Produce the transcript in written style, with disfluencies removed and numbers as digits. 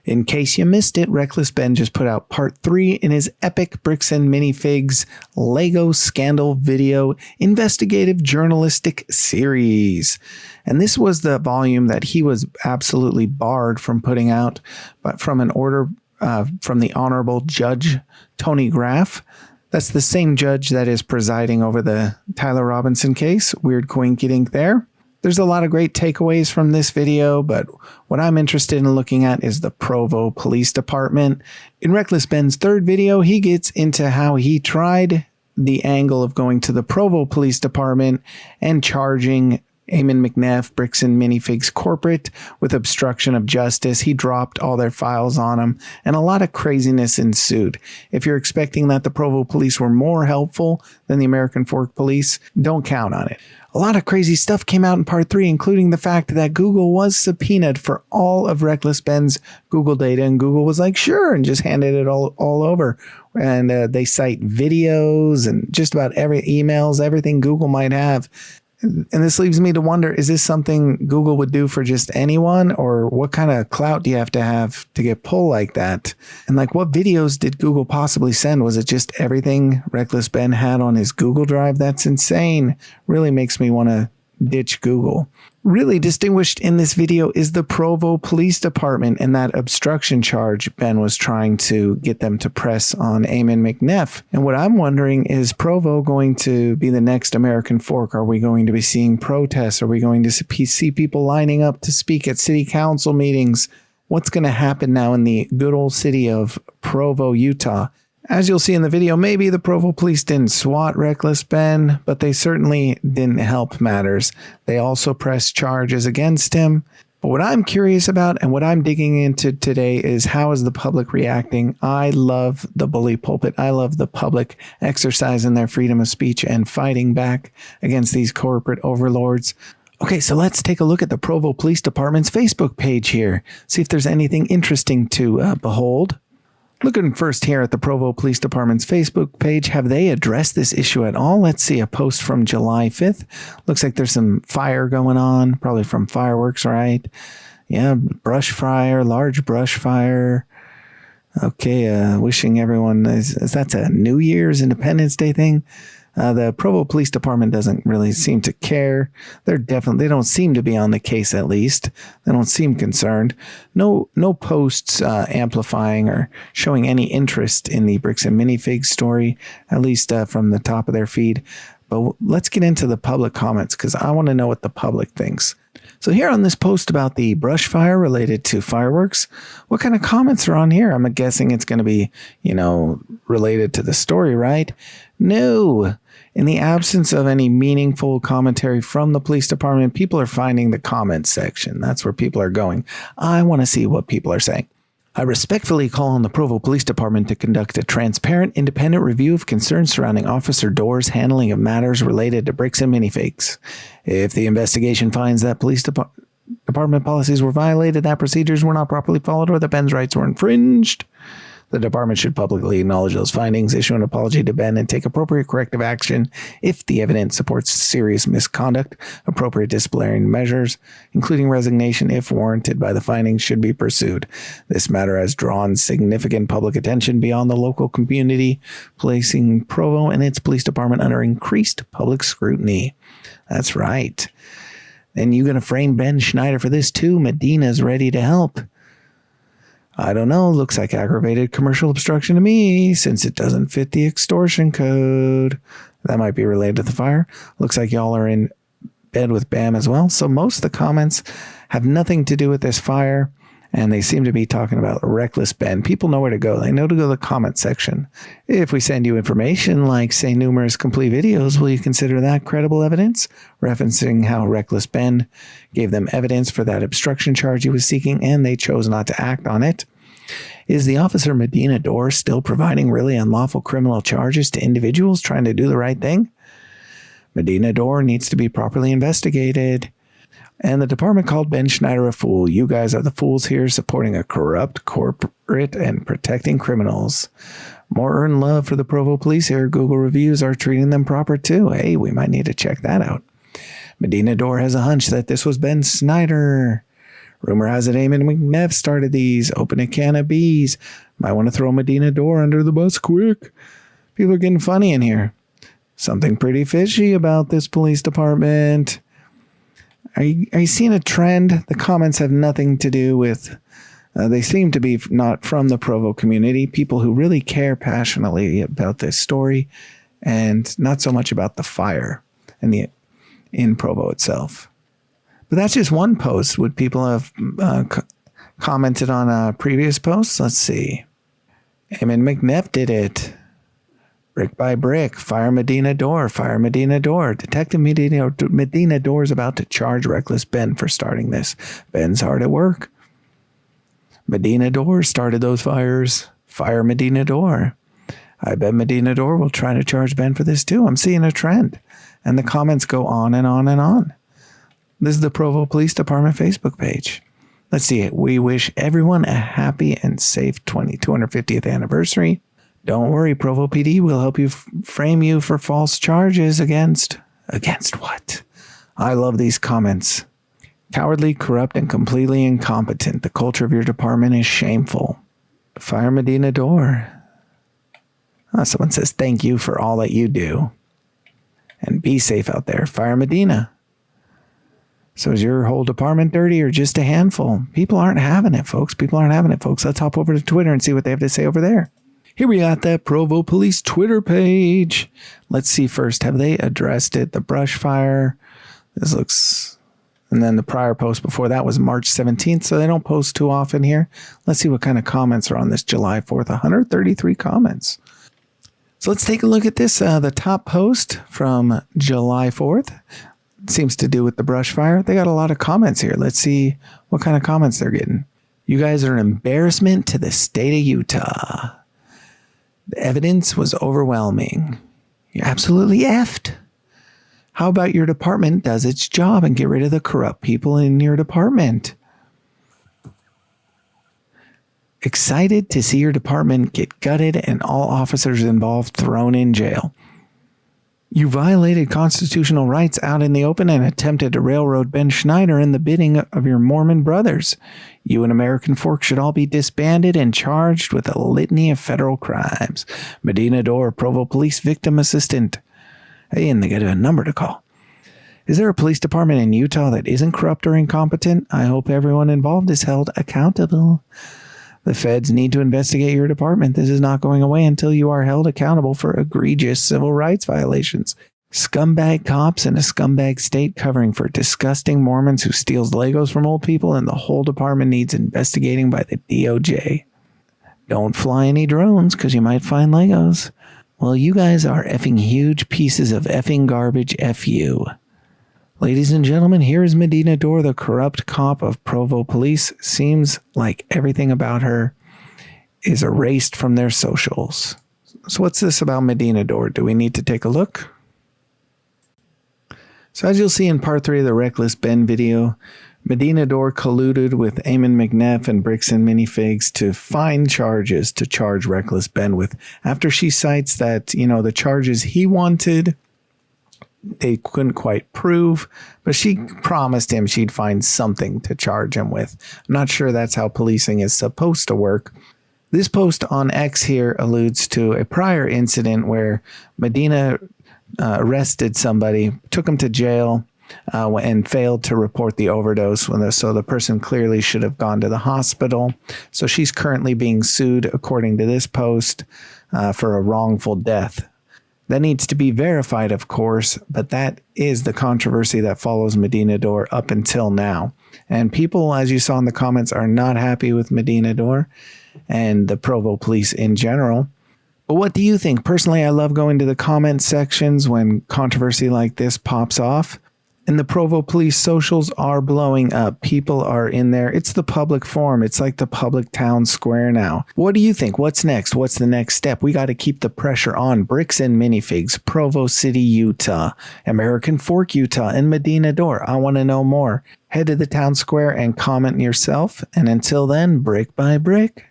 In case you missed it, Reckless Ben just put out part 3 in his epic Bricks and Minifigs Lego Scandal video investigative journalistic series. And this was the volume that he was absolutely barred from putting out, but from an order from the Honorable Judge Tony Graff. That's the same judge that is presiding over the Tyler Robinson case. Weird coinkydink there. There's a lot of great takeaways from this video, but what I'm interested in looking at is the Provo Police Department. In Reckless Ben's third video, he gets into how he tried the angle of going to the Provo Police Department and charging Ammon McNeff, Bricks and Minifigs corporate with obstruction of justice. He dropped all their files on him, and a lot of craziness ensued. If you're expecting that the Provo police were more helpful than the American Fork police, don't count on it. A lot of crazy stuff came out in part 3, including the fact that Google was subpoenaed for all of Reckless Ben's Google data, and Google was like, sure, and just handed it all over. And they cite videos and just about every emails, everything Google might have. And this leaves me to wonder, is this something Google would do for just anyone, or what kind of clout do you have to get pulled like that? And like, what videos did Google possibly send? Was it just everything Reckless Ben had on his Google Drive? That's insane. Really makes me want to ditch Google. Really distinguished in this video is the Provo Police Department and that obstruction charge Ben was trying to get them to press on Ammon McNeff. And what I'm wondering, is Provo going to be the next American Fork? Are we going to be seeing protests? Are we going to see people lining up to speak at city council meetings? What's going to happen now in the good old city of Provo, Utah? As you'll see in the video, maybe the Provo police didn't swat Reckless Ben, but they certainly didn't help matters. They also pressed charges against him. But what I'm curious about and what I'm digging into today is, how is the public reacting? I love the bully pulpit. I love the public exercising their freedom of speech and fighting back against these corporate overlords. Okay, so let's take a look at the Provo Police Department's Facebook page here. See if there's anything interesting to behold. Looking first here at the Provo Police Department's Facebook page, have they addressed this issue at all? Let's see a post from July 5th. Looks like there's some fire going on, probably from fireworks, right? Yeah, brush fire, large brush fire. Okay, wishing everyone, that's a New Year's Independence Day thing. The Provo Police Department doesn't really seem to care. They don't seem to be on the case, at least. They don't seem concerned. No posts amplifying or showing any interest in the Bricks and Minifigs story, at least from the top of their feed. But let's get into the public comments, because I want to know what the public thinks. So here on this post about the brush fire related to fireworks, what kind of comments are on here? I'm guessing it's going to be, related to the story, right? No. In the absence of any meaningful commentary from the police department, people are finding the comment section. That's where people are going. I want to see what people are saying. I respectfully call on the Provo Police Department to conduct a transparent, independent review of concerns surrounding Officer Dore's handling of matters related to Bricks and Minifigs. If the investigation finds that police department policies were violated, that procedures were not properly followed, or that Ben's rights were infringed, the department should publicly acknowledge those findings, issue an apology to Ben, and take appropriate corrective action if the evidence supports serious misconduct. Appropriate disciplinary measures, including resignation if warranted by the findings, should be pursued. This matter has drawn significant public attention beyond the local community, placing Provo and its police department under increased public scrutiny. That's right. And you're going to frame Ben Schneider for this too? Medina's ready to help. I don't know, looks like aggravated commercial obstruction to me, since it doesn't fit the extortion code. That might be related to the fire. Looks like y'all are in bed with BAM as well. So most of the comments have nothing to do with this fire, and they seem to be talking about Reckless Ben. People know where to go. They know to go to the comment section. If we send you information like, say, numerous complete videos, will you consider that credible evidence? Referencing how Reckless Ben gave them evidence for that obstruction charge he was seeking, and they chose not to act on it. Is the officer Medina Dore still providing really unlawful criminal charges to individuals trying to do the right thing? Medina Dore needs to be properly investigated. And the department called Ben Schneider a fool. You guys are the fools here, supporting a corrupt corporate and protecting criminals. More earned love for the Provo police here. Google reviews are treating them proper too. Hey, we might need to check that out. Medina Dore has a hunch that this was Ben Schneider. Rumor has it Ammon McNeff started these. Open a can of bees. Might want to throw Medina Dore under the bus quick. People are getting funny in here. Something pretty fishy about this police department. Are you seeing a trend? The comments have nothing to do with... they seem to be not from the Provo community. People who really care passionately about this story and not so much about the fire in Provo itself. But that's just one post. Would people have commented on previous posts? Let's see. Ammon McNeff did it. Brick by brick. Fire Medina Dore. Fire Medina Dore. Detective Medina Dore is about to charge reckless Ben for starting this. Ben's hard at work. Medina Dore started those fires. Fire Medina Dore. I bet Medina Dore will try to charge Ben for this too. I'm seeing a trend. And the comments go on and on and on. This is the Provo Police Department Facebook page. Let's see it. We wish everyone a happy and safe 250th anniversary. Don't worry, Provo PD will help you frame you for false charges against what? I love these comments. Cowardly, corrupt, and completely incompetent. The culture of your department is shameful. Fire Medina Dore. Someone says thank you for all that you do. And be safe out there. Fire Medina. So is your whole department dirty or just a handful? People aren't having it, folks. People aren't having it, folks. Let's hop over to Twitter and see what they have to say over there. Here we got that Provo Police Twitter page. Let's see first. Have they addressed it? The brush fire. This looks... And then the prior post before that was March 17th, so they don't post too often here. Let's see what kind of comments are on this July 4th. 133 comments. So let's take a look at this. The top post from July 4th seems to do with the brush fire. They got a lot of comments here. Let's see what kind of comments they're getting. You guys are an embarrassment to the state of Utah. The evidence was overwhelming. You're absolutely effed. How about your department does its job and get rid of the corrupt people in your department? Excited to see your department get gutted and all officers involved thrown in jail. You violated constitutional rights out in the open and attempted to railroad Ben Schneider in the bidding of your Mormon brothers. You and American Fork should all be disbanded and charged with a litany of federal crimes. Medina Dore, Provo Police Victim Assistant. Hey, and they got a number to call. Is there a police department in Utah that isn't corrupt or incompetent? I hope everyone involved is held accountable. The feds need to investigate your department. This is not going away until you are held accountable for egregious civil rights violations. Scumbag cops in a scumbag state covering for disgusting Mormons who steals Legos from old people, and the whole department needs investigating by the DOJ. Don't fly any drones because you might find Legos. Well, you guys are effing huge pieces of effing garbage. F you. Ladies and gentlemen, here is Medina Dore, the corrupt cop of Provo Police. Seems like everything about her is erased from their socials. So what's this about Medina Dore? Do we need to take a look? So as you'll see in part 3 of the Reckless Ben video, Medina Dore colluded with Ammon McNeff and Bricks and Minifigs to find charges to charge Reckless Ben with, after she cites that, the charges he wanted, they couldn't quite prove, but she promised him she'd find something to charge him with. I'm not sure that's how policing is supposed to work. This post on X here alludes to a prior incident where Medina arrested somebody, took him to jail, and failed to report the overdose. So the person clearly should have gone to the hospital. So she's currently being sued, according to this post, for a wrongful death. That needs to be verified, of course, but that is the controversy that follows Medina Dore up until now. And people, as you saw in the comments, are not happy with Medina Dore and the Provo police in general. But what do you think? Personally, I love going to the comment sections when controversy like this pops off. And the Provo police socials are blowing up. People are in there. It's the public forum. It's like the public town square now. What do you think? What's next? What's the next step? We got to keep the pressure on. Bricks and Minifigs, Provo City, Utah, American Fork, Utah, and Medina Dore. I want to know more. Head to the town square and comment yourself. And until then, brick by brick.